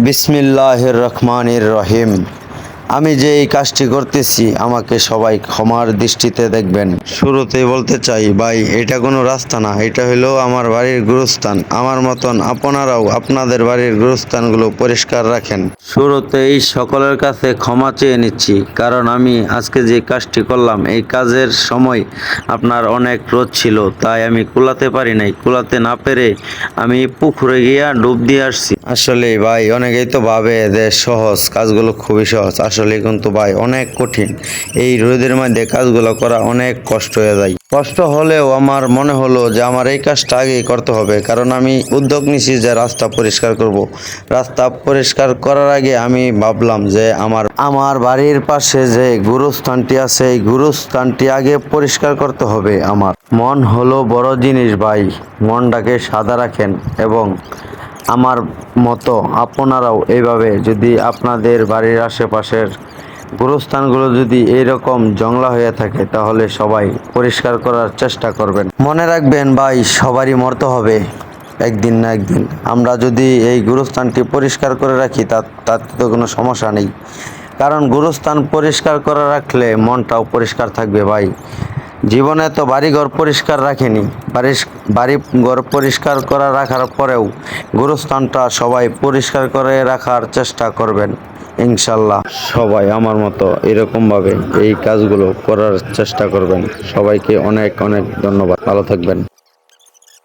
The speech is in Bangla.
বিসমিল্লাহির রহমানির রহিম। আমি যে এই কাজটি করতেছি আমাকে সবাই ক্ষমার দৃষ্টিতে দেখবেন। শুরুতেই বলতে চাই ভাই, এটা কোনো রাস্তা না, এটা হলো আমার বাড়ির গুরুস্থান। আমার মতন আপনারাও আপনাদের বাড়ির গুরুস্থানগুলো পরিষ্কার রাখেন। শুরুতেই সকলের কাছে ক্ষমা চেয়ে নিচ্ছি, কারণ আমি আজকে যে কাজটি করলাম এই কাজের সময় আপনার অনেক রোদ ছিল, তাই আমি কুলাতে পারি নাই। কুলাতে না পেরে আমি পুকুরে গিয়া ডুব দিয়ে আসছি। আসলে ভাই অনেকেই তো ভাবে যে সহজ, কাজগুলো খুবই সহজ, আসলে কিন্তু ভাই অনেক কঠিন। এই রোদের মধ্যে কাজগুলো করা অনেক কষ্ট হয়ে যায়। কষ্ট হলেও আমার মনে হলো যে আমার এই কাজটা আগেই করতে হবে, কারণ আমি উদ্যোগ নিছি যে রাস্তা পরিষ্কার করব। রাস্তা পরিষ্কার করার আগে আমি ভাবলাম যে আমার বাড়ির পাশে যে গুরুস্থানটি আছে এই গুরুস্থানটি আগে পরিষ্কার করতে হবে। আমার মন হলো বড় জিনিস ভাই, মনটাকে সাদা রাখেন এবং আমার মতো আপনারাও এইভাবে যদি আপনাদের বাড়ির আশেপাশের গুরুস্থানগুলো যদি এইরকম জংলা হয়ে থাকে তাহলে সবাই পরিষ্কার করার চেষ্টা করবেন। মনে রাখবেন ভাই, সবারই মরতে হবে একদিন না একদিন। আমরা যদি এই গুরুস্থানটি পরিষ্কার করে রাখি তাতে তো কোনো সমস্যা নেই, কারণ গুরুস্থান পরিষ্কার করে রাখলে মনটাও পরিষ্কার থাকবে ভাই। জীবনে তো বাড়িঘর পরিষ্কার রাখেনি, বাড়িঘর পরিষ্কার করা রাখার পরেও গুরুস্থানটা সবাই পরিষ্কার করে রাখার চেষ্টা করবেন ইনশাল্লাহ। সবাই আমার মতো এরকমভাবে এই কাজগুলো করার চেষ্টা করবেন। সবাইকে অনেক অনেক ধন্যবাদ, ভালো থাকবেন।